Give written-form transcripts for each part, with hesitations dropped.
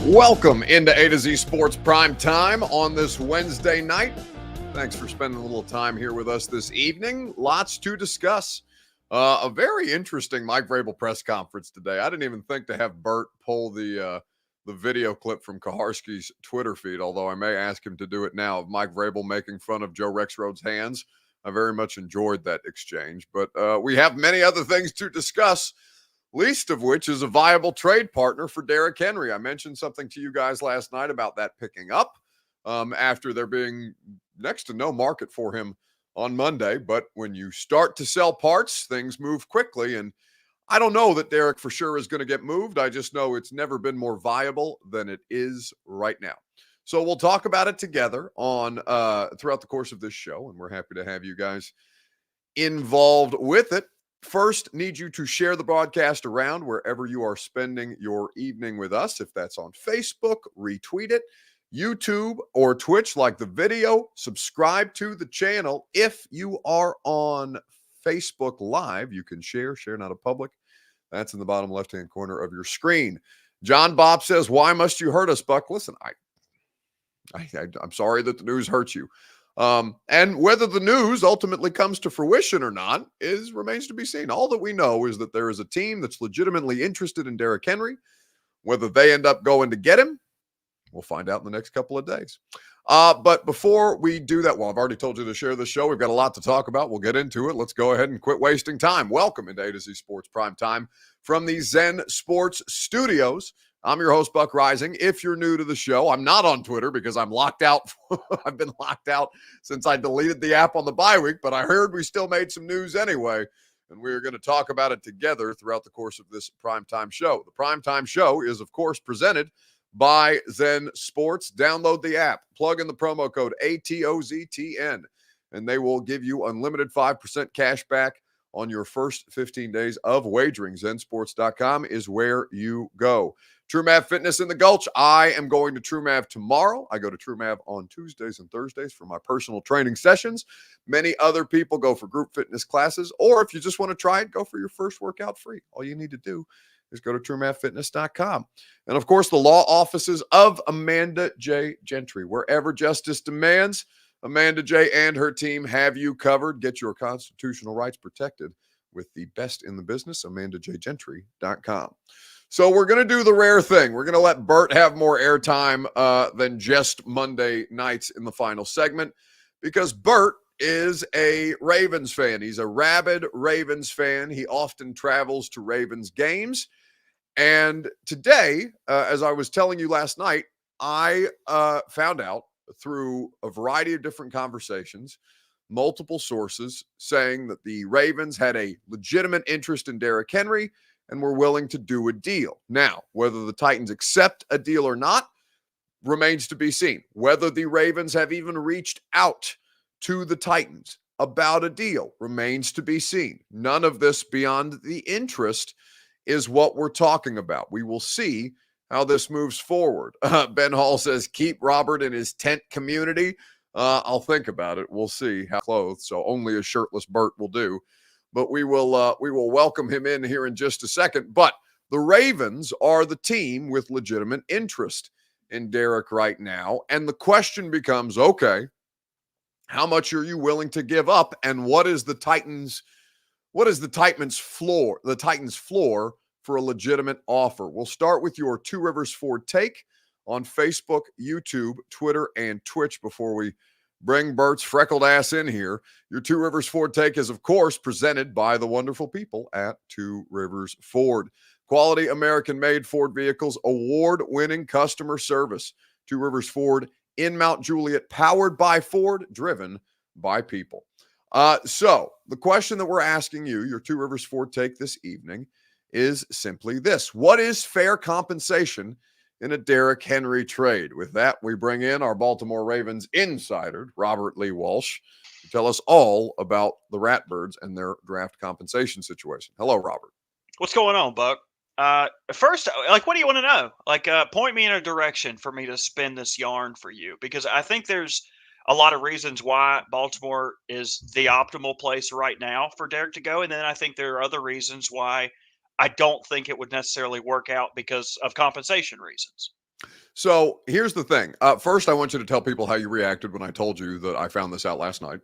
Welcome into A to Z Sports Prime Time on this Wednesday night. Thanks for spending a little time here with us this evening. Lots to discuss. A very interesting Mike Vrabel press conference today. I didn't even think to have Bert pull the video clip from Kaharski's Twitter feed, although I may ask him to do it now, of Mike Vrabel making fun of Joe Rexrode's hands. I very much enjoyed that exchange. But we have many other things to discuss, least of which is a viable trade partner for Derrick Henry. I mentioned something to you guys last night about that picking up after there being next to no market for him on Monday. But when you start to sell parts, things move quickly. And I don't know that Derrick for sure is going to get moved. I just know it's never been more viable than it is right now. So we'll talk about it together on throughout the course of this show, and we're happy to have you guys involved with it. First, need you to share the broadcast around wherever you are spending your evening with us. If that's on Facebook, retweet it. YouTube or Twitch, like the video. Subscribe to the channel. If you are on Facebook Live, you can share not a public. That's in the bottom left-hand corner of your screen. John Bob says, why must you hurt us, Buck? Listen, I'm sorry that the news hurts you. And whether the news ultimately comes to fruition or not remains to be seen. All that we know is that there is a team that's legitimately interested in Derrick Henry. Whether they end up going to get him, we'll find out in the next couple of days. But before we do that, well, I've already told you to share the show. We've got a lot to talk about. We'll get into it. Let's go ahead and quit wasting time. Welcome into A to Z Sports Prime Time from the Zen Sports Studios. I'm your host, Buck Rising. If you're new to the show, I'm not on Twitter because I'm locked out. I've been locked out since I deleted the app on the bye week, but I heard we still made some news anyway, and we're going to talk about it together throughout the course of this primetime show. The primetime show is, of course, presented by Zen Sports. Download the app, plug in the promo code ATOZTN, and they will give you unlimited 5% cash back on your first 15 days of wagering. Zensports.com is where you go. TrueMav Fitness in the Gulch. I am going to TrueMav tomorrow. I go to TrueMav on Tuesdays and Thursdays for my personal training sessions. Many other people go for group fitness classes, or if you just want to try it, go for your first workout free. All you need to do is go to TrueMathFitness.com. And of course, the law offices of Amanda J. Gentry. Wherever justice demands, Amanda J. and her team have you covered. Get your constitutional rights protected with the best in the business, AmandaJGentry.com. So we're going to do the rare thing. We're going to let Bert have more airtime than just Monday nights in the final segment, because Bert is a Ravens fan. He's a rabid Ravens fan. He often travels to Ravens games. And today, as I was telling you last night, I found out through a variety of different conversations, multiple sources saying that the Ravens had a legitimate interest in Derrick Henry and were willing to do a deal. Now, whether the Titans accept a deal or not remains to be seen. Whether the Ravens have even reached out to the Titans about a deal remains to be seen. None of this beyond the interest is what we're talking about. We will see how this moves forward. Ben Hall says, keep Robert in his tent community. I'll think about it. We'll see how clothed. So only a shirtless Bert will do. But we will welcome him in here in just a second. But the Ravens are the team with legitimate interest in Derrick right now. And the question becomes, okay, how much are you willing to give up? And what is the Titans' floor for a legitimate offer? We'll start with your Two Rivers Ford take on Facebook, YouTube, Twitter, and Twitch before we bring Bert's freckled ass in here. Your Two Rivers Ford take is, of course, presented by the wonderful people at Two Rivers Ford. Quality American-made Ford vehicles, award-winning customer service. Two Rivers Ford in Mount Juliet, powered by Ford, driven by people. So the question that we're asking you, your Two Rivers Ford take this evening, is simply this: what is fair compensation in a Derrick Henry trade? With that, we bring in our Baltimore Ravens insider, Robert Lee Walsh, to tell us all about the Ratbirds and their draft compensation situation. Hello, Robert. What's going on, Buck? First, what do you want to know? Point me in a direction for me to spin this yarn for you, because I think there's a lot of reasons why Baltimore is the optimal place right now for Derrick to go. And then I think there are other reasons why I don't think it would necessarily work out because of compensation reasons. So here's the thing. First, I want you to tell people how you reacted when I told you that I found this out last night.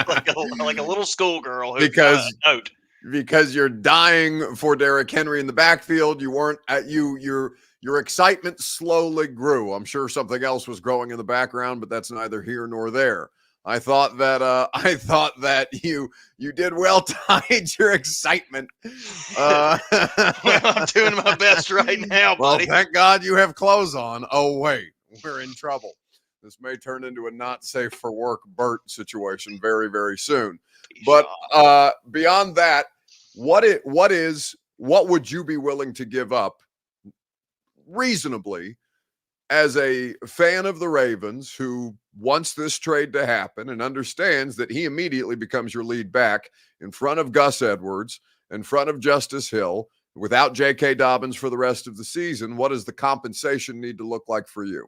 like a little schoolgirl who got because a note. because you're dying for Derrick Henry in the backfield. You weren't at your excitement slowly grew. I'm sure something else was growing in the background, but that's neither here nor there. I thought that you did well to hide your excitement. Well, I'm doing my best right now, Well, buddy. thank God you have clothes on. Oh wait, we're in trouble. This may turn into a not safe for work Bert situation very, very soon. But beyond that, what would you be willing to give up reasonably as a fan of the Ravens who wants this trade to happen and understands that he immediately becomes your lead back in front of Gus Edwards, in front of Justice Hill, without J.K. Dobbins for the rest of the season? What does the compensation need to look like for you?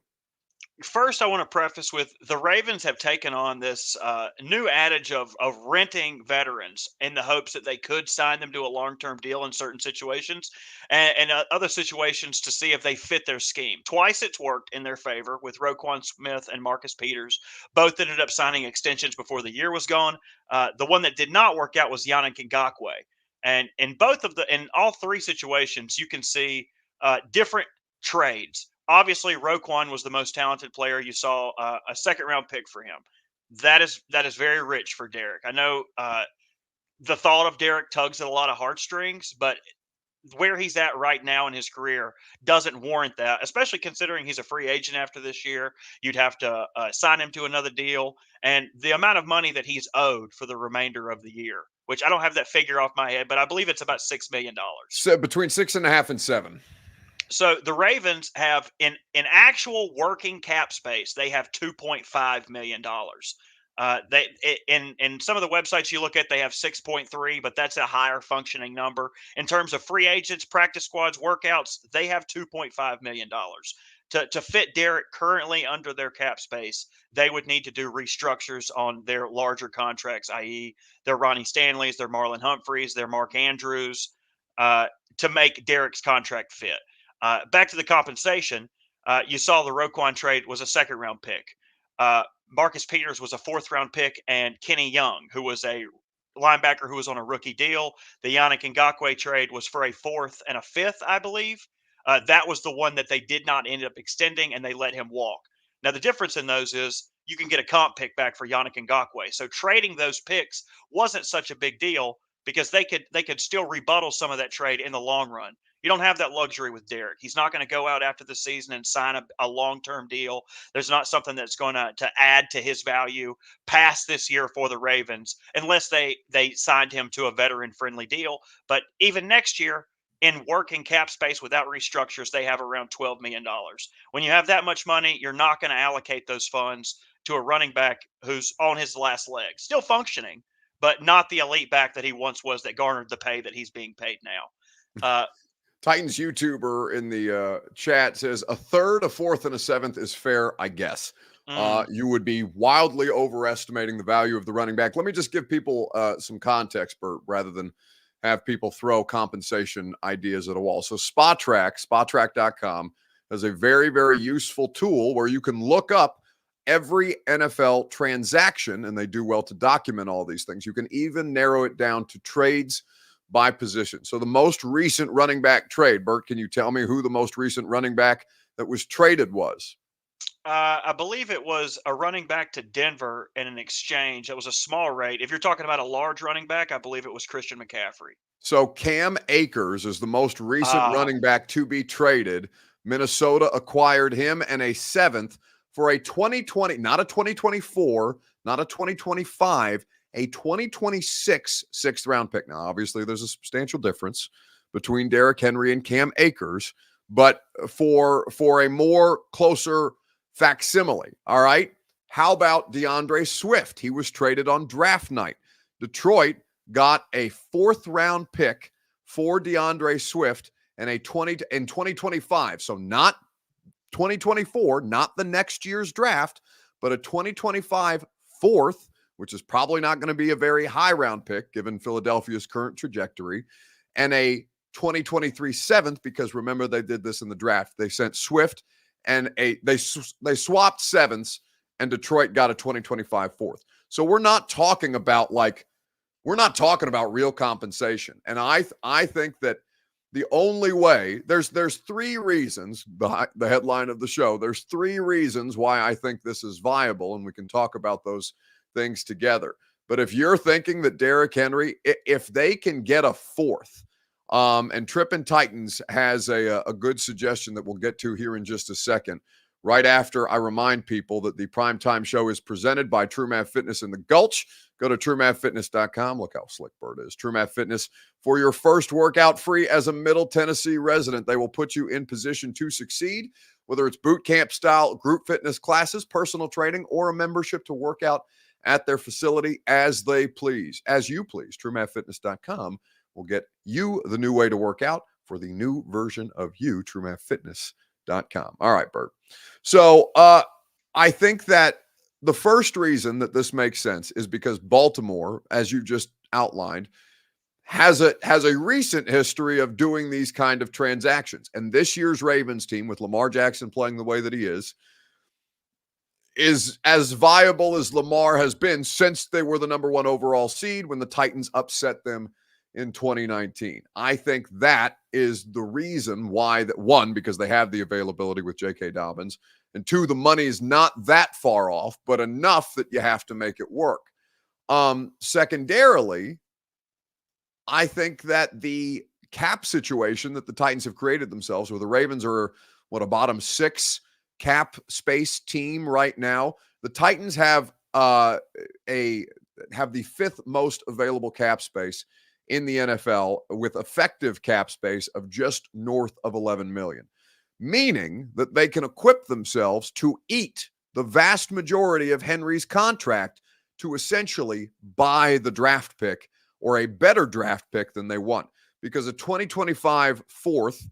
First, I want to preface with the Ravens have taken on this new adage of renting veterans in the hopes that they could sign them to a long term deal in certain situations, and other situations to see if they fit their scheme. Twice it's worked in their favor with Roquan Smith and Marcus Peters. Both ended up signing extensions before the year was gone. The one that did not work out was Yannick Ngakoue, and in all three situations, you can see different trades. Obviously, Roquan was the most talented player. You saw a second round pick for him. That is very rich for Derrick. I know the thought of Derrick tugs at a lot of heartstrings, but where he's at right now in his career doesn't warrant that, especially considering he's a free agent after this year. You'd have to sign him to another deal, and the amount of money that he's owed for the remainder of the year, which I don't have that figure off my head, but I believe it's about $6 million. So between 6.5 and 7. So the Ravens have in actual working cap space, they have $2.5 million. In some of the websites you look at, they have 6.3, but that's a higher functioning number. In terms of free agents, practice squads, workouts, they have $2.5 million. To fit Derrick currently under their cap space, they would need to do restructures on their larger contracts, i.e., their Ronnie Stanleys, their Marlon Humphreys, their Mark Andrews, to make Derrick's contract fit. Back to the compensation, you saw the Roquan trade was a second round pick. Marcus Peters was a fourth round pick, and Kenny Young, who was a linebacker who was on a rookie deal. The Yannick Ngakoue trade was for a fourth and a fifth, I believe. That was the one that they did not end up extending, and they let him walk. Now, the difference in those is you can get a comp pick back for Yannick Ngakoue. So trading those picks wasn't such a big deal because they could still rebuttal some of that trade in the long run. You don't have that luxury with Derrick. He's not going to go out after the season and sign a long-term deal. There's not something that's going to add to his value past this year for the Ravens, unless they signed him to a veteran-friendly deal. But even next year, in working cap space without restructures, they have around $12 million. When you have that much money, you're not going to allocate those funds to a running back who's on his last leg, still functioning, but not the elite back that he once was that garnered the pay that he's being paid now. Titans YouTuber in the chat says a third, a fourth, and a seventh is fair, I guess. You would be wildly overestimating the value of the running back. Let me just give people some context, Bert, rather than have people throw compensation ideas at a wall. So spottrack.com has a very, very useful tool where you can look up every NFL transaction, and they do well to document all these things. You can even narrow it down to trades by position. So the most recent running back trade, Bert, can you tell me who the most recent running back that was traded was? I believe it was a running back to Denver in an exchange. It was a small rate. If you're talking about a large running back, I believe it was Christian McCaffrey. So Cam Akers is the most recent running back to be traded. Minnesota acquired him and a seventh for a 2020, not a 2024, not a 2025, a 2026 sixth round pick. Now, obviously, there's a substantial difference between Derrick Henry and Cam Akers, but for a more closer facsimile, all right? How about DeAndre Swift? He was traded on draft night. Detroit got a fourth round pick for DeAndre Swift and in 2025. So not 2024, not the next year's draft, but a 2025 fourth, which is probably not going to be a very high round pick given Philadelphia's current trajectory, and a 2023 seventh, because remember they did this in the draft. They sent Swift and they swapped sevenths, and Detroit got a 2025 fourth. So we're not talking about real compensation. And I think that the only way, there's three reasons, the headline of the show, there's three reasons why I think this is viable, and we can talk about those things together. But if you're thinking that Derrick Henry, if they can get a fourth, and Trippin' Titans has a good suggestion that we'll get to here in just a second, right after I remind people that the primetime show is presented by True Math Fitness in the Gulch. Go to TrueMathFitness.com. Look how slick Bird is. True Math Fitness, for your first workout free as a Middle Tennessee resident. They will put you in position to succeed, whether it's boot camp style group fitness classes, personal training, or a membership to work out at their facility as they please, as you please. TrueMathFitness.com will get you the new way to work out for the new version of you, TrueMathFitness.com. All right, Bert. So I think that the first reason that this makes sense is because Baltimore, as you just outlined, has a recent history of doing these kind of transactions. And this year's Ravens team, with Lamar Jackson playing the way that he is as viable as Lamar has been since they were the number one overall seed when the Titans upset them in 2019. I think that is the reason why, that one, because they have the availability with J.K. Dobbins, and two, the money is not that far off, but enough that you have to make it work. Secondarily, I think that the cap situation that the Titans have created themselves, where the Ravens are a bottom six cap space team right now. The Titans have the fifth most available cap space in the NFL, with effective cap space of just north of 11 million, meaning that they can equip themselves to eat the vast majority of Henry's contract to essentially buy the draft pick, or a better draft pick than they want, because a 2025 fourth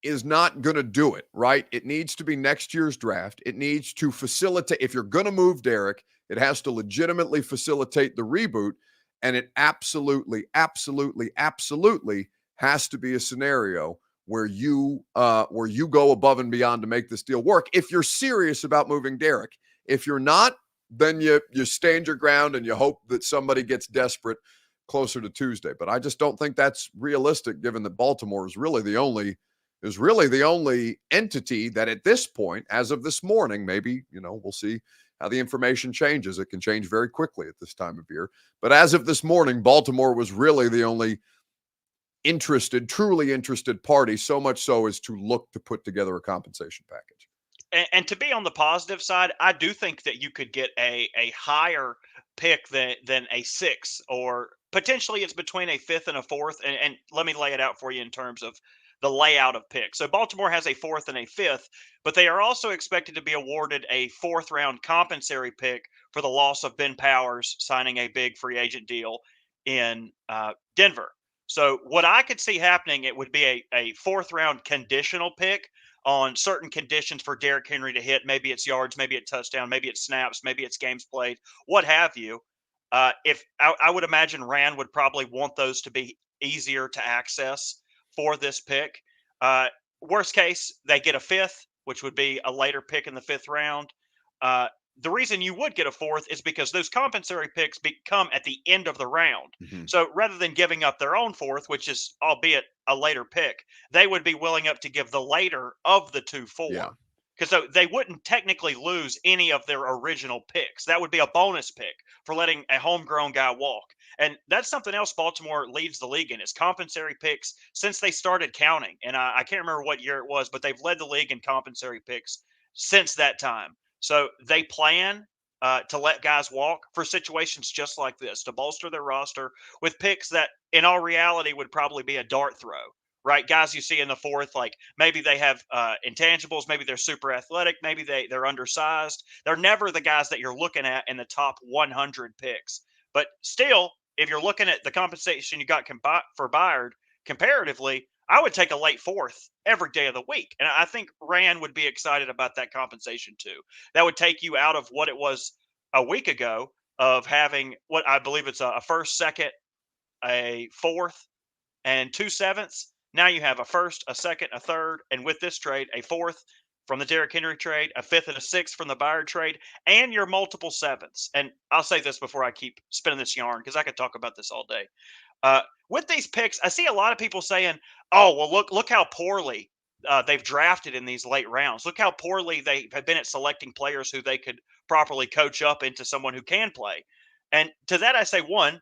is not going to do it, right? It needs to be next year's draft. It needs to facilitate, if you're going to move Derrick, it has to legitimately facilitate the reboot. And it absolutely, absolutely, absolutely has to be a scenario where you go above and beyond to make this deal work, if you're serious about moving Derrick. If you're not, then you stand your ground and you hope that somebody gets desperate closer to Tuesday. But I just don't think that's realistic, given that Baltimore is really the only entity that at this point, as of this morning, maybe, we'll see how the information changes. It can change very quickly at this time of year. But as of this morning, Baltimore was really the only truly interested party, so much so as to look to put together a compensation package. And to be on the positive side, I do think that you could get a higher pick than a six, or potentially it's between a fifth and a fourth. And let me lay it out for you in terms of the layout of picks. So Baltimore has a fourth and a fifth, but they are also expected to be awarded a fourth round compensatory pick for the loss of Ben Powers signing a big free agent deal in Denver. So what I could see happening, it would be a fourth round conditional pick on certain conditions for Derrick Henry to hit. Maybe it's yards, maybe it's touchdown, maybe it's snaps, maybe it's games played, what have you. If I would imagine Rand would probably want those to be easier to access for this pick. Worst case, they get a fifth, which would be a later pick in the fifth round. The reason you would get a fourth is because those compensatory picks become at the end of the round. Mm-hmm. So rather than giving up their own fourth, which is albeit a later pick, they would be willing up to give the later of the 2-4. Yeah. Because so they wouldn't technically lose any of their original picks. That would be a bonus pick for letting a homegrown guy walk. And that's something else Baltimore leads the league in, is compensatory picks since they started counting. And I can't remember what year it was, but they've led the league in compensatory picks since that time. So they plan to let guys walk for situations just like this, to bolster their roster with picks that in all reality would probably be a dart throw. Right, guys you see in the fourth, like maybe they have intangibles, maybe they're super athletic, maybe they're undersized. They're never the guys that you're looking at in the top 100 picks. But still, if you're looking at the compensation you got for Byard comparatively, I would take a late fourth every day of the week. And I think Rand would be excited about that compensation too. That would take you out of what it was a week ago of having what I believe it's a first, second, a fourth, and 2 sevenths. Now you have a first, a second, a third, and with this trade, a fourth from the Derrick Henry trade, a fifth and a sixth from the Byard trade, and your multiple sevenths. And I'll say this before I keep spinning this yarn because I could talk about this all day. With these picks, I see a lot of people saying, "Oh, well, look how poorly they've drafted in these late rounds. Look how poorly they have been at selecting players who they could properly coach up into someone who can play." And to that, I say, one,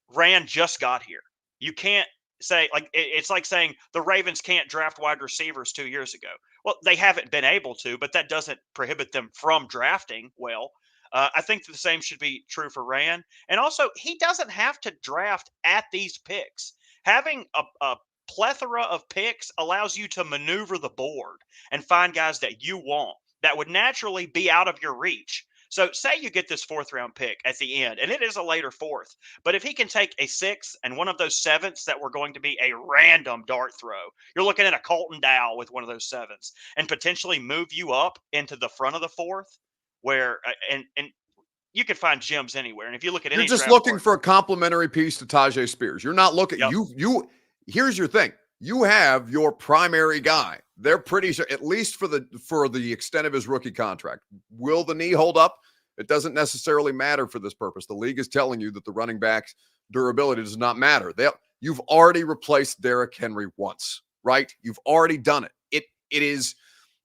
Rand just got here. You can't say it's like saying the Ravens can't draft wide receivers 2 years ago. Well, they haven't been able to, but that doesn't prohibit them from drafting well. I think the same should be true for Rand. And also, he doesn't have to draft at these picks. Having a plethora of picks allows you to maneuver the board and find guys that you want that would naturally be out of your reach. So, say you get this fourth round pick at the end, and it is a later fourth. But if he can take a sixth and one of those sevenths that were going to be a random dart throw, you're looking at a Colton Dow with one of those sevenths and potentially move you up into the front of the fourth, where and you can find gems anywhere. And if you look at You're any just draft looking board, for a complimentary piece to Tajay Spears. You're not looking. yep, Here's your thing. You have your primary guy. They're pretty sure, at least for the extent of his rookie contract. Will the knee hold up? It doesn't necessarily matter for this purpose. The league is telling you that the running back's durability does not matter. You've already replaced Derrick Henry once, right? You've already done it. It is.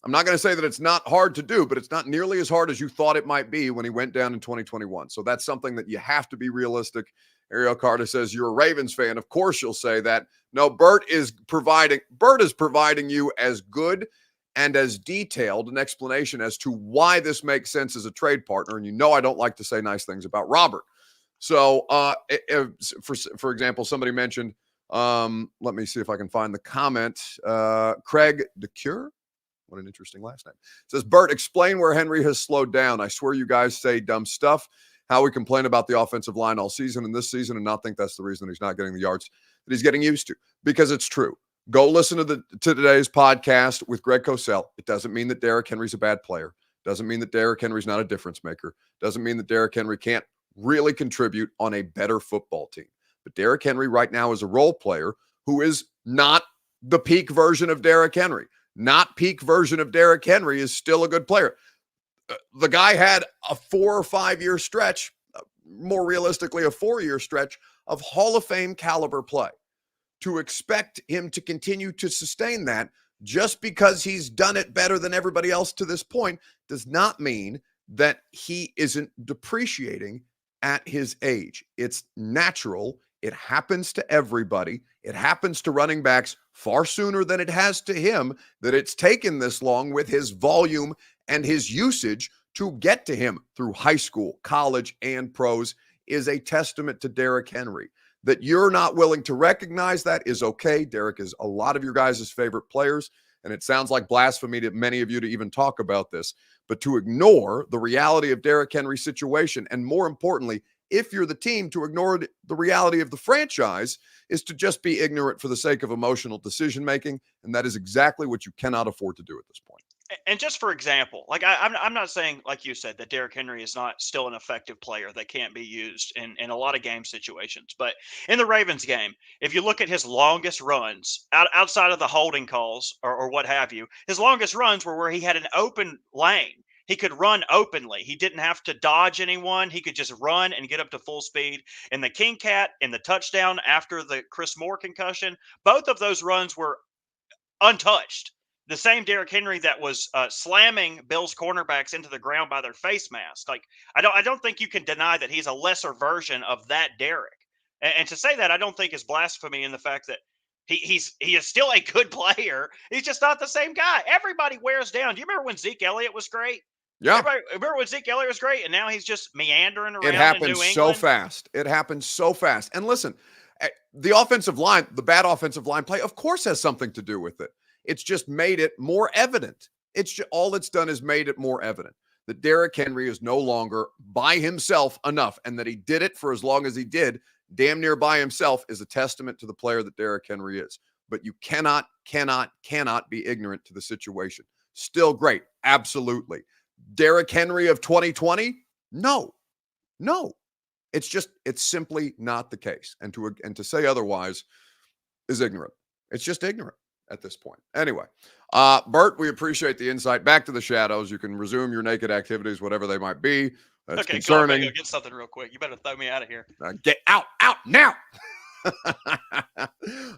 I'm not going to say that it's not hard to do, but it's not nearly as hard as you thought it might be when he went down in 2021. So that's something that you have to be realistic. Ariel Carter says, you're a Ravens fan. Of course you'll say that. No, Bert is providing you as good and as detailed an explanation as to why this makes sense as a trade partner. And you know I don't like to say nice things about Robert. So, for example, somebody mentioned, let me see if I can find the comment. Craig DeCure. What an interesting last name. It says, Bert, explain where Henry has slowed down. I swear you guys say dumb stuff. How we complain about the offensive line all season and this season and not think that's the reason he's not getting the yards that he's getting used to. Because it's true. Go listen to today's podcast with Greg Cosell. It doesn't mean that Derrick Henry's a bad player. Doesn't mean that Derrick Henry's not a difference maker. Doesn't mean that Derrick Henry can't really contribute on a better football team. But Derrick Henry right now is a role player who is not the peak version of Derrick Henry. Not peak version of Derrick Henry is still a good player. The guy had a 4 or 5 year stretch, more realistically, a 4-year stretch of Hall of Fame caliber play. To expect him to continue to sustain that just because he's done it better than everybody else to this point does not mean that he isn't depreciating at his age. It's natural. It happens to everybody. It happens to running backs far sooner than it has to him. That it's taken this long with his volume and his usage to get to him through high school, college, and pros is a testament to Derrick Henry. That you're not willing to recognize that is okay. Derrick is a lot of your guys' favorite players, and it sounds like blasphemy to many of you to even talk about this. But to ignore the reality of Derrick Henry's situation, and more importantly, if you're the team, to ignore the reality of the franchise is to just be ignorant for the sake of emotional decision-making, and that is exactly what you cannot afford to do at this point. And just for example, like I'm not saying, like you said, that Derrick Henry is not still an effective player that can't be used in a lot of game situations. But in the Ravens game, if you look at his longest runs outside of the holding calls or what have you, his longest runs were where he had an open lane. He could run openly. He didn't have to dodge anyone. He could just run and get up to full speed. In the King Cat, in the touchdown after the Chris Moore concussion, both of those runs were untouched. The same Derrick Henry that was slamming Bills cornerbacks into the ground by their face mask. Like I don't think you can deny that he's a lesser version of that Derrick. And to say that, I don't think is blasphemy in the fact that he is still a good player. He's just not the same guy. Everybody wears down. Do you remember when Zeke Elliott was great? Yeah. Everybody remember when Zeke Elliott was great, and now he's just meandering around It in happens New England? so fast. It happens so fast. And listen, the offensive line, the bad offensive line play, of course, has something to do with it. It's just made it more evident. All it's done is made it more evident that Derrick Henry is no longer by himself enough, and that he did it for as long as he did, damn near by himself, is a testament to the player that Derrick Henry is. But you cannot be ignorant to the situation. Still great. Absolutely. Derrick Henry of 2020? No. It's simply not the case. And to say otherwise, is ignorant. It's just ignorant at this point. Anyway, Bert, we appreciate the insight. Back to the shadows. You can resume your naked activities, whatever they might be. That's Okay, concerning. go. I gotta go get something real quick. You better throw me out of here. Get out now. I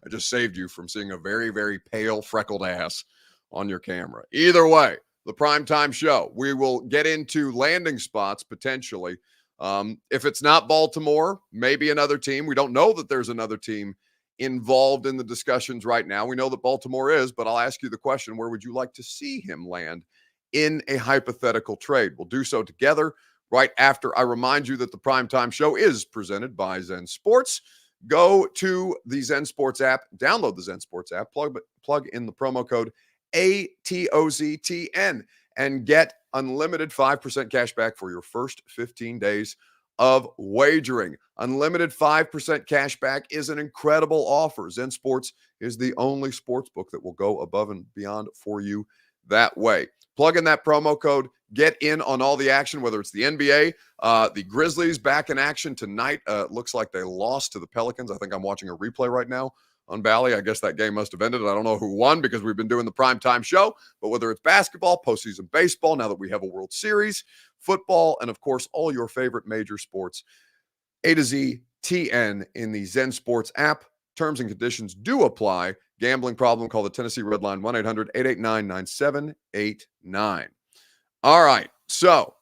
just saved you from seeing a very, very pale, freckled ass on your camera. Either way, the primetime show. We will get into landing spots potentially. If it's not Baltimore, maybe another team. We don't know that there's another team involved in the discussions right now. We know that Baltimore is, but I'll ask you the question, where would you like to see him land in a hypothetical trade? We'll do so together right after I remind you that the primetime show is presented by Zen Sports. Go to the Zen Sports app, download the Zen Sports app, plug in the promo code ATOZTN and get unlimited 5% cash back for your first 15 days of wagering. Unlimited 5% cash back is an incredible offer. Zen Sports is the only sports book that will go above and beyond for you that way. Plug in that promo code, get in on all the action, whether it's the NBA, the Grizzlies back in action tonight. Looks like they lost to the Pelicans. I think I'm watching a replay right now on Bally. I guess that game must have ended. I don't know who won because we've been doing the primetime show, but whether it's basketball, postseason baseball, now that we have a World Series, football, and of course, all your favorite major sports, A to Z TN in the Zen Sports app. Terms and conditions do apply. Gambling problem, call the Tennessee Red Line, 1-800-889-9789. All right. So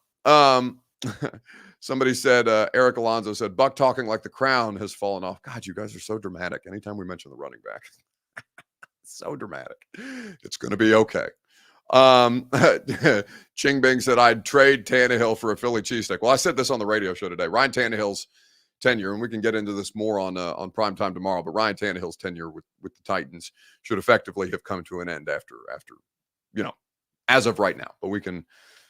somebody said, Eric Alonso said, Buck talking like the crown has fallen off. God, you guys are so dramatic. Anytime we mention the running back, so dramatic. It's going to be okay. Ching Bing said, I'd trade Tannehill for a Philly cheesesteak. Well, I said this on the radio show today. Ryan Tannehill's tenure, and we can get into this more on primetime tomorrow, but Ryan Tannehill's tenure with the Titans should effectively have come to an end after as of right now. But we can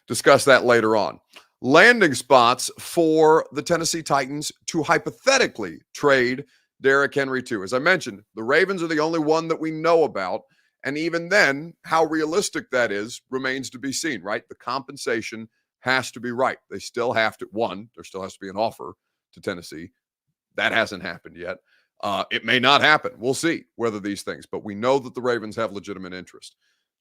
discuss that later on. Landing spots for the Tennessee Titans to hypothetically trade Derrick Henry to. As I mentioned, the Ravens are the only one that we know about. And even then, how realistic that is remains to be seen, right? The compensation has to be right. They still have to, there still has to be an offer to Tennessee. That hasn't happened yet. It may not happen. We'll see whether these things, but we know that the Ravens have legitimate interest.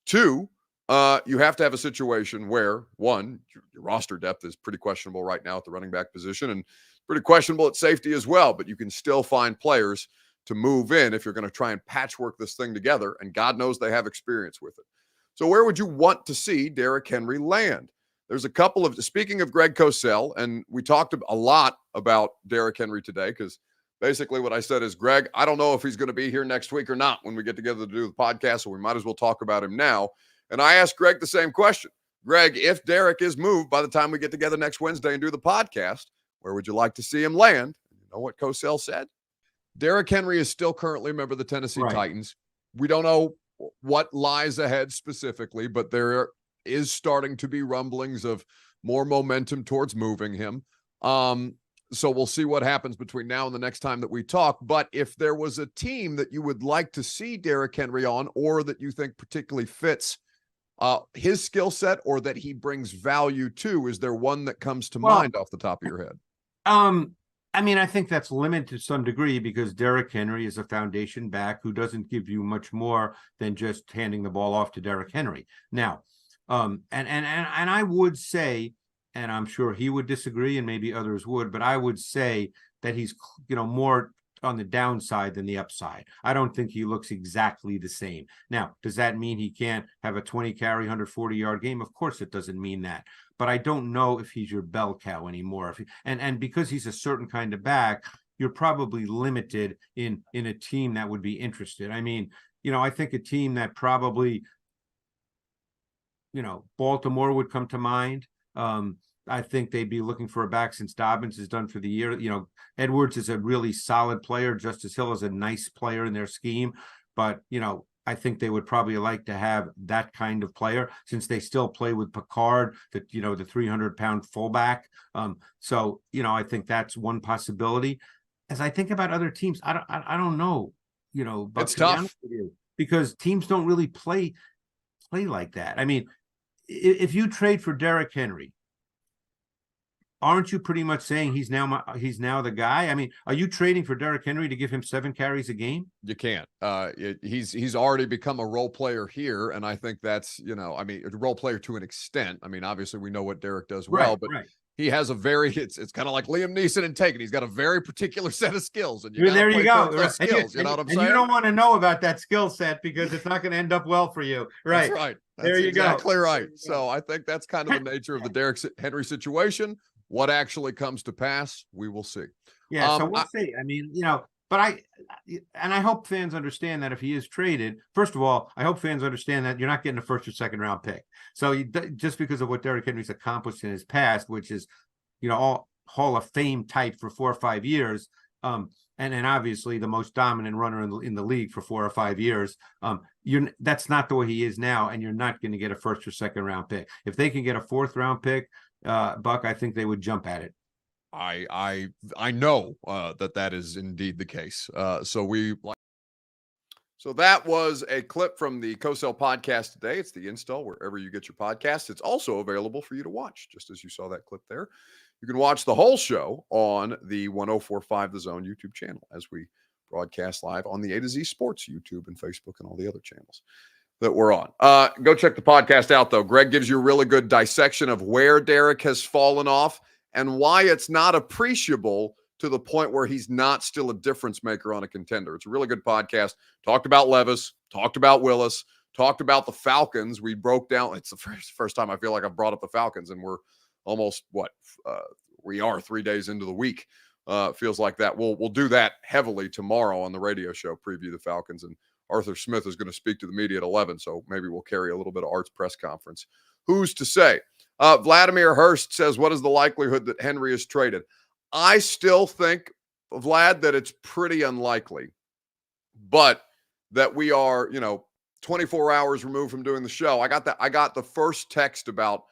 Two, you have to have a situation where, one, your roster depth is pretty questionable right now at the running back position and pretty questionable at safety as well, but you can still find players to move in if you're going to try and patchwork this thing together, and God knows they have experience with it. So where would you want to see Derrick Henry land? There's a couple of, speaking of Greg Cosell, and we talked a lot about Derrick Henry today because basically what I said is, Greg, I don't know if he's going to be here next week or not when we get together to do the podcast, so we might as well talk about him now. And I asked Greg the same question. Greg, if Derrick is moved by the time we get together next Wednesday and do the podcast, where would you like to see him land? You know what Cosell said? Derrick Henry is still currently a member of the Tennessee Titans. We don't know what lies ahead specifically, but there is starting to be rumblings of more momentum towards moving him. So we'll see what happens between now and the next time that we talk. But if there was a team that you would like to see Derrick Henry on, or that you think particularly fits his skill set, or that he brings value to, is there one that comes to mind off the top of your head? I mean, I think that's limited to some degree because Derrick Henry is a foundation back who doesn't give you much more than just handing the ball off to Derrick Henry. Now, and I would say, and I'm sure he would disagree and maybe others would, but I would say that he's, more on the downside than the upside. I don't think he looks exactly the same. Now, does that mean he can't have a 20 carry, 140-yard game? Of course it doesn't mean that. But I don't know if he's your bell cow anymore. And because he's a certain kind of back, you're probably limited in a team that would be interested. I mean, I think a team that probably, Baltimore would come to mind. I think they'd be looking for a back since Dobbins is done for the year. Edwards is a really solid player. Justice Hill is a nice player in their scheme. But, I think they would probably like to have that kind of player since they still play with Picard, the 300-pound fullback. So, I think that's one possibility. As I think about other teams, I don't know, but it's tough because teams don't really play like that. I mean, if you trade for Derrick Henry, aren't you pretty much saying he's now the guy? I mean, are you trading for Derrick Henry to give him 7 carries a game? You can't. He's already become a role player here, and I think that's, I mean, a role player to an extent. I mean, obviously we know what Derrick does well, but he has a very it's kind of like Liam Neeson and Taken. He's got a very particular set of skills, and there you go. Those skills, you know what I'm saying? And you don't want to know about that skill set because it's not going to end up well for you. Right. That's right. There you exactly go. Right. So I think that's kind of the nature of the Derrick Henry situation. What actually comes to pass, we will see. Yeah, so we'll see. I mean, but I hope fans understand that if he is traded, first of all, I hope fans understand that you're not getting a first or second round pick. So just because of what Derrick Henry's accomplished in his past, which is, all Hall of Fame type for 4 or 5 years, and obviously the most dominant runner in the league for 4 or 5 years, that's not the way he is now, and you're not going to get a first or second round pick. If they can get a 4th round pick, Buck, I think they would jump at it. I know that is indeed the case. So that was a clip from the Co-Sell podcast today. It's the install wherever you get your podcasts. It's also available for you to watch, just as you saw that clip there. You can watch the whole show on the 104.5 The Zone YouTube channel as we broadcast live on the A to Z Sports YouTube and Facebook and all the other channels that we're on. Go check the podcast out, though. Greg gives you a really good dissection of where Derrick has fallen off and why it's not appreciable to the point where he's not still a difference maker on a contender. It's a really good podcast. Talked about Levis, talked about Willis, talked about the Falcons. We broke down. It's the first time I feel like I've brought up the Falcons, and we're almost we are 3 days into the week. Feels like that. We'll do that heavily tomorrow on the radio show, preview the Falcons, and Arthur Smith is going to speak to the media at 11, so maybe we'll carry a little bit of Art's press conference. Who's to say? Vladimir Hurst says, what is the likelihood that Henry is traded? I still think, Vlad, that it's pretty unlikely, but that we are, 24 hours removed from doing the show. I got the first text about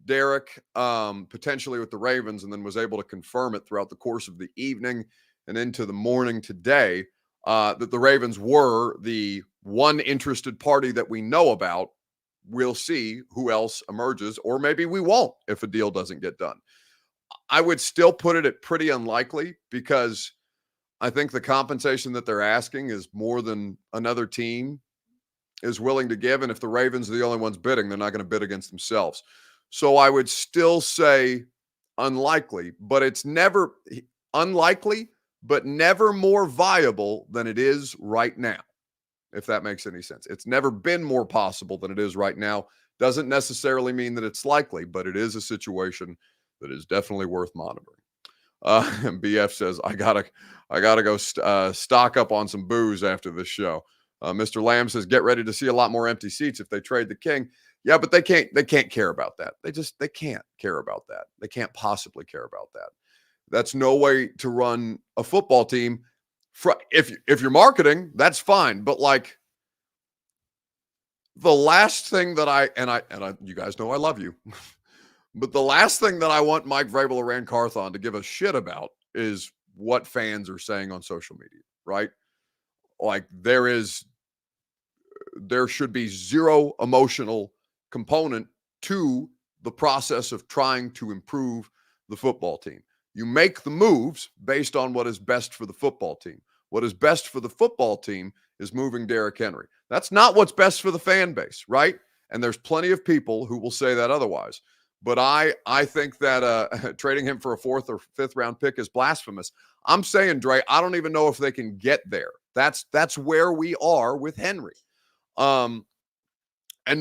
Derrick potentially with the Ravens, and then was able to confirm it throughout the course of the evening and into the morning today. That the Ravens were the one interested party that we know about. We'll see who else emerges, or maybe we won't if a deal doesn't get done. I would still put it at pretty unlikely because I think the compensation that they're asking is more than another team is willing to give. And if the Ravens are the only ones bidding, they're not going to bid against themselves. So I would still say unlikely, but it's never unlikely, but never more viable than it is right now, if that makes any sense. It's never been more possible than it is right now. Doesn't necessarily mean that it's likely, but it is a situation that is definitely worth monitoring. BF says, I gotta go stock up on some booze after this show. Mr. Lamb says, get ready to see a lot more empty seats if they trade the king. Yeah, but they can't care about that. They can't care about that. They can't possibly care about that. That's no way to run a football team. If you're marketing, that's fine. But like the last thing that I you guys know I love you, but the last thing that I want Mike Vrabel or Rand Carthon to give a shit about is what fans are saying on social media, right? Like there should be zero emotional component to the process of trying to improve the football team. You make the moves based on what is best for the football team. What is best for the football team is moving Derrick Henry. That's not what's best for the fan base, right? And there's plenty of people who will say that otherwise. But I think that trading him for a 4th or 5th round pick is blasphemous. I'm saying, Dre, I don't even know if they can get there. That's where we are with Henry. And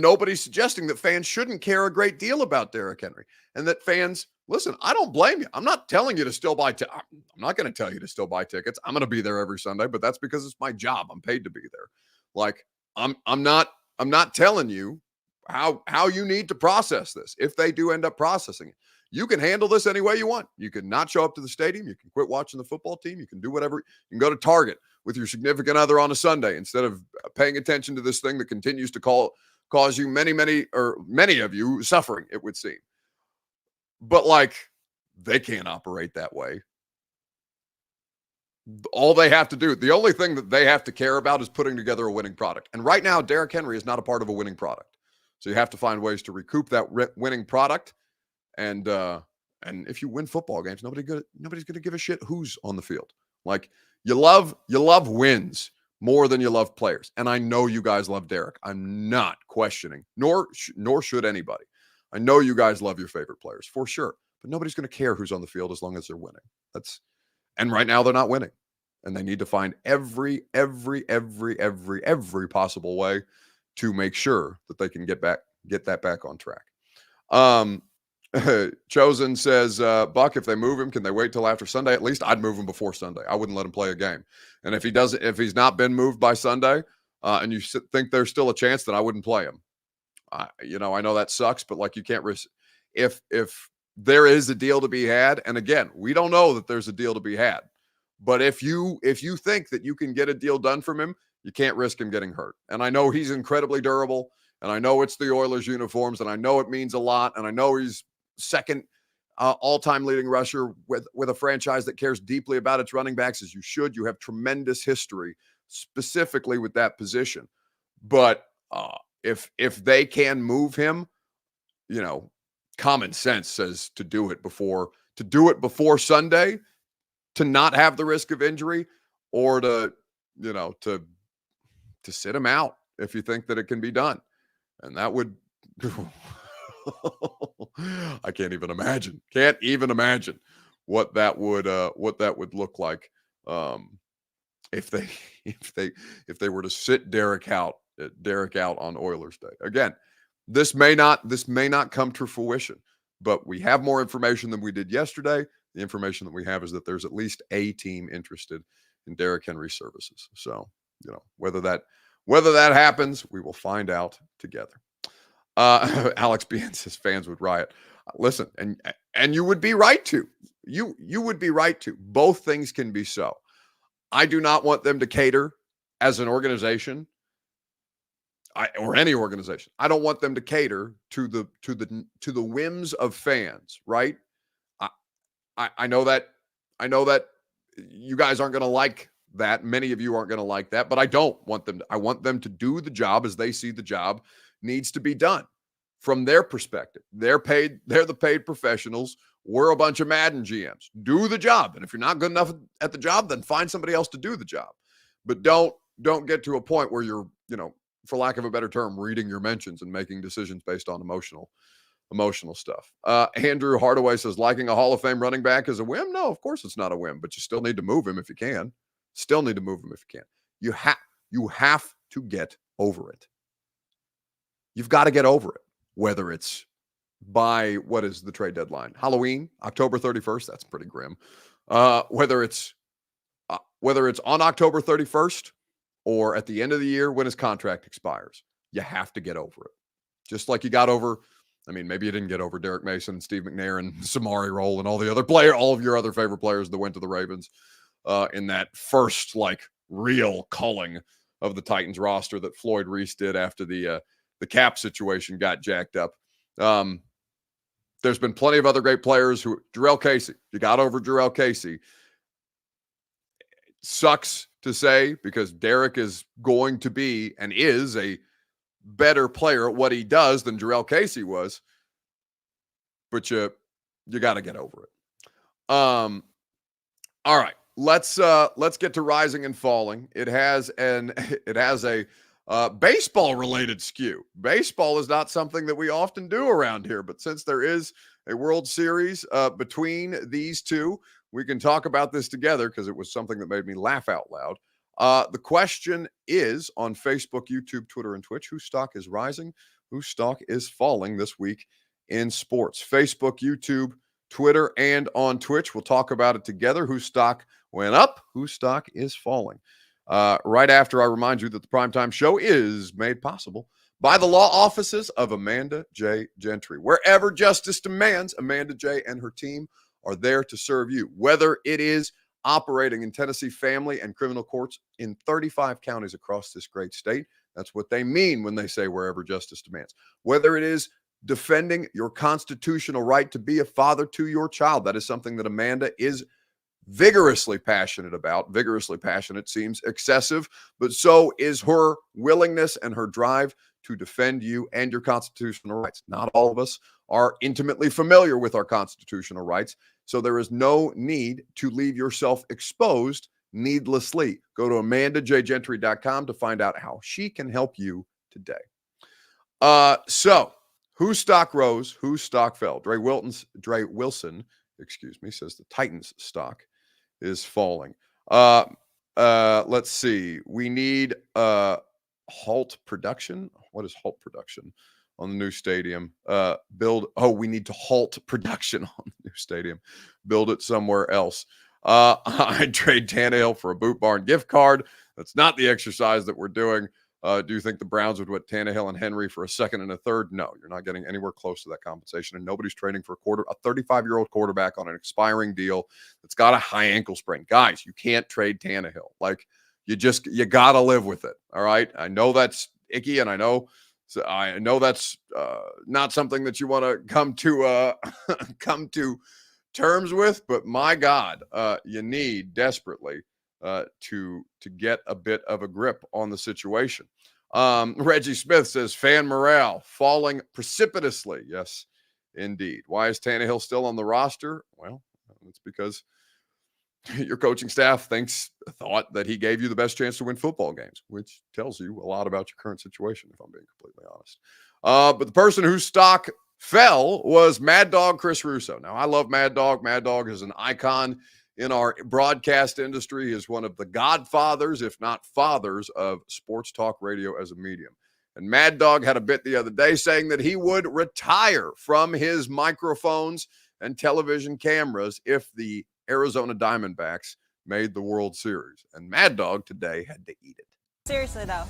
nobody's suggesting that fans shouldn't care a great deal about Derrick Henry, and that fans, listen, I don't blame you. I'm not telling you to still buy I'm not going to tell you to still buy tickets. I'm going to be there every Sunday, but that's because it's my job. I'm paid to be there. Like I'm not telling you how you need to process this. If they do end up processing it, you can handle this any way you want. You can not show up to the stadium. You can quit watching the football team. You can do whatever. You can go to Target with your significant other on a Sunday instead of paying attention to this thing that continues to cause you many of you suffering, it would seem. But like, they can't operate that way. All they have to do, the only thing that they have to care about is putting together a winning product. And right now, Derrick Henry is not a part of a winning product. So you have to find ways to recoup that winning product and And if you win football games, nobody's going to give a shit who's on the field. Like, you love wins more than you love players. And I know you guys love Derrick. I'm not questioning, nor should anybody. I know you guys love your favorite players for sure, but nobody's going to care who's on the field as long as they're winning. And right now they're not winning, and they need to find every possible way to make sure that they can get that back on track. Chosen says, Buck, if they move him, can they wait till after Sunday? At least I'd move him before Sunday. I wouldn't let him play a game. And if he's not been moved by Sunday, and you think there's still a chance, then I wouldn't play him. I know that sucks, but like, you can't risk if there is a deal to be had. And again, we don't know that there's a deal to be had, but if you think that you can get a deal done from him, you can't risk him getting hurt. And I know he's incredibly durable, and I know it's the Oilers uniforms, and I know it means a lot. And I know he's second all-time leading rusher with a franchise that cares deeply about its running backs, as you should. You have tremendous history specifically with that position. But if they can move him, common sense says to do it before Sunday, to not have the risk of injury, or to sit him out if you think that it can be done. And that would I can't even imagine what that would look like if they were to sit Derrick out on Oilers Day. Again, this may not come to fruition, but we have more information than we did yesterday. The information that we have is that there's at least a team interested in Derrick Henry's services. So, whether that happens, we will find out together. Alex Bean says fans would riot. Listen, and you would be right to. You would be right to. Both things can be so. I do not want them to cater as an organization, or any organization. I don't want them to cater to the whims of fans, right? I know that you guys aren't going to like that. Many of you aren't going to like that, but I don't want them to. I want them to do the job as they see the job needs to be done from their perspective. They're the paid professionals. We're a bunch of Madden GMs. Do the job. And if you're not good enough at the job, then find somebody else to do the job. But don't get to a point where you're, for lack of a better term, reading your mentions and making decisions based on emotional stuff. Andrew Hardaway says, liking a Hall of Fame running back is a whim? No, of course it's not a whim, but you still need to move him if you can. You have to get over it. You've got to get over it, whether it's by, what is the trade deadline? Halloween, October 31st. That's pretty grim. Whether it's on October 31st or at the end of the year when his contract expires, you have to get over it. Just like you got over, maybe you didn't get over Derek Mason, Steve McNair, and Samari Roll, and all of your other favorite players that went to the Ravens in that first real culling of the Titans roster that Floyd Reese did after the cap situation got jacked up. There's been plenty of other great players Jurrell Casey, you got over Jurrell Casey. It sucks to say, because Derrick is going to be and is a better player at what he does than Jurrell Casey was, but you got to get over it. All right, let's get to rising and falling. It has a baseball related skew. Baseball is not something that we often do around here, but since there is a World Series between these two, we can talk about this together because it was something that made me laugh out loud. The question is on Facebook, YouTube, Twitter, and Twitch: whose stock is rising? Whose stock is falling this week in sports? Facebook, YouTube, Twitter, and on Twitch. We'll talk about it together. Whose stock went up? Whose stock is falling? Right after I remind you that the Primetime Show is made possible by the law offices of Amanda J. Gentry. Wherever justice demands, Amanda J. and her team are there to serve you. Whether it is operating in Tennessee family and criminal courts in 35 counties across this great state, that's what they mean when they say wherever justice demands. Whether it is defending your constitutional right to be a father to your child, that is something that Amanda is vigorously passionate about. Vigorously passionate seems excessive, but so is her willingness and her drive to defend you and your constitutional rights. Not all of us are intimately familiar with our constitutional rights, so there is no need to leave yourself exposed needlessly. Go to AmandaJGentry.com to find out how she can help you today. So whose stock rose, whose stock fell? Dre Wilson, says the Titans stock is falling. Let's see. We need halt production. What is halt production on the new stadium? We need to halt production on the new stadium. Build it somewhere else. I'd trade Tannehill for a Boot Barn gift card. That's not the exercise that we're doing. Do you think the Browns would want Tannehill and Henry for a second and a third? No, you're not getting anywhere close to that compensation, and nobody's trading for a 35-year-old quarterback on an expiring deal that's got a high ankle sprain. Guys, you can't trade Tannehill. Like, you got to live with it, all right? I know that's icky, and I know that's not something that you want to come to terms with, but my God, you need desperately to get a bit of a grip on the situation. Reggie Smith says fan morale falling precipitously. Yes, indeed. Why is Tannehill still on the roster? Well, it's because your coaching staff thought that he gave you the best chance to win football games, which tells you a lot about your current situation, if I'm being completely honest. But the person whose stock fell was Mad Dog Chris Russo. Now, I love Mad Dog. Mad Dog is an icon in our broadcast industry. He is one of the godfathers, if not fathers, of sports talk radio as a medium. And Mad Dog had a bit the other day saying that he would retire from his microphones and television cameras if the Arizona Diamondbacks made the World Series. And Mad Dog today had to eat it. Seriously, though,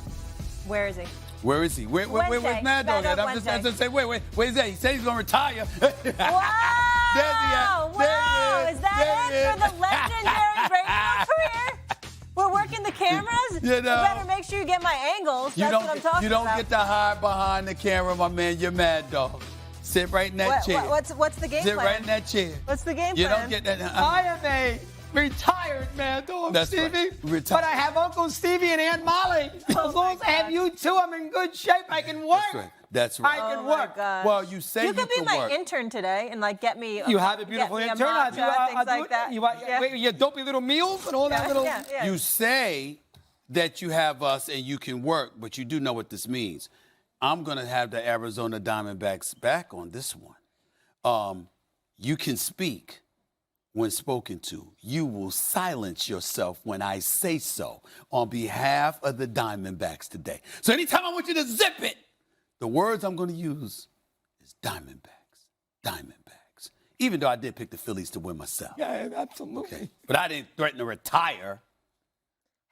where is he? Where's Mad Dog at? I'm just going to say, wait, is that? He said he's going to retire. Whoa! Whoa! Is that it for the legendary radio career? We're working the cameras? You better make sure you get my angles. That's what I'm talking about. You don't get to hide behind the camera, my man. You're Mad Dog. Sit right in that chair. What's the game plan? Sit right in that chair. What's the game plan? You don't get that. I am a retired Mad Dog, That's Stevie. right. Retired. But I have Uncle Stevie and Aunt Molly. As long as I have you two, I'm in good shape. I can work. That's right. I can work. Well, you say you could be my work. intern today and get me. You have a beautiful intern. I'll do things like that. Your dopey little meals and all that little. Yeah. You say that you have us and you can work, but you do know what this means. I'm going to have the Arizona Diamondbacks back on this one. You can speak when spoken to. You will silence yourself when I say so on behalf of the Diamondbacks today. So anytime I want you to zip it, the words I'm going to use is Diamondbacks. Even though I did pick the Phillies to win myself. Yeah, absolutely. Okay. But I didn't threaten to retire.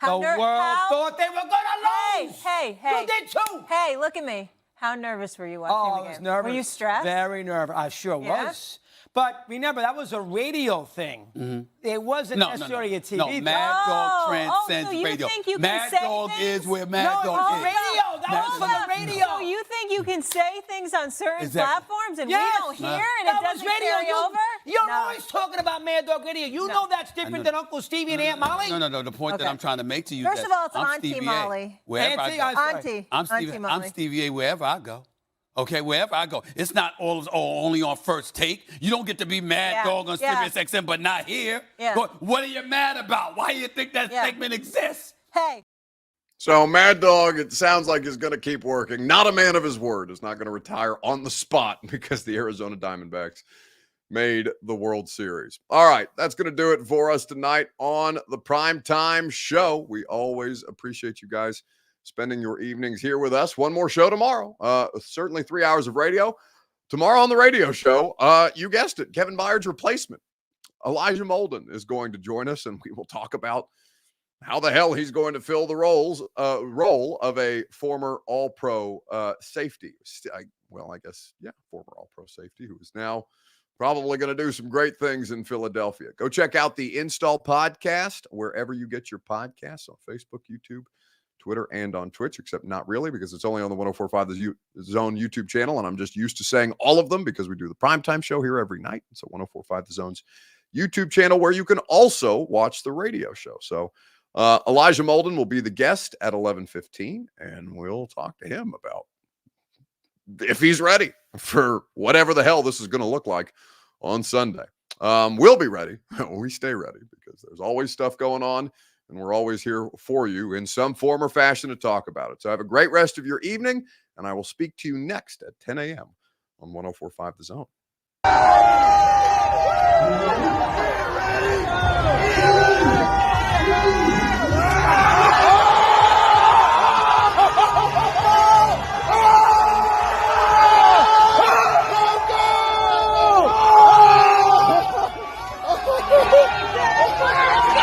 The world thought they were going to lose. Hey. You did too. Hey, look at me. How nervous were you watching the game? I was nervous. Were you stressed? Very nervous. I sure was. But remember, that was a radio thing. Mm-hmm. It wasn't necessarily a TV thing. No, Mad Dog transcends so you radio. Think you Mad can say Dog things? is where Mad Dog is. Radio. That was for the radio. So you think you can say things on certain platforms and we don't hear and that it doesn't was radio. carry over? You're always talking about Mad Dog Radio. You know that's different than Uncle Stevie and Aunt Molly? No. The point that I'm trying to make to you First is of all, it's I'm Auntie Stevie Molly. Wherever I go. I'm Stevie A wherever I go. Okay, wherever I go. It's not only on First Take. You don't get to be Mad Dog on Sirius XM, but not here. Yeah. What are you mad about? Why do you think that segment exists? Hey. So Mad Dog, it sounds like is going to keep working. Not a man of his word. Is not going to retire on the spot because the Arizona Diamondbacks made the World Series. All right, that's going to do it for us tonight on the Primetime Show. We always appreciate you guys spending your evenings here with us. One more show tomorrow. Certainly 3 hours of radio. Tomorrow on the radio show, you guessed it, Kevin Byard's replacement. Elijah Molden is going to join us, and we will talk about how the hell he's going to fill the role of a former All-Pro safety. Former All-Pro safety who is now probably going to do some great things in Philadelphia. Go check out the Install Podcast wherever you get your podcasts on Facebook, YouTube, Twitter, and on Twitch, except not really because it's only on the 104.5 The Zone YouTube channel, and I'm just used to saying all of them because we do the Primetime Show here every night. So 104.5 The Zone's YouTube channel where you can also watch the radio show. So Elijah Molden will be the guest at 11:15, and we'll talk to him about if he's ready for whatever the hell this is going to look like on Sunday. We'll be ready. We stay ready because there's always stuff going on, and we're always here for you in some form or fashion to talk about it. So have a great rest of your evening, and I will speak to you next at 10 a.m. on 104.5 The Zone.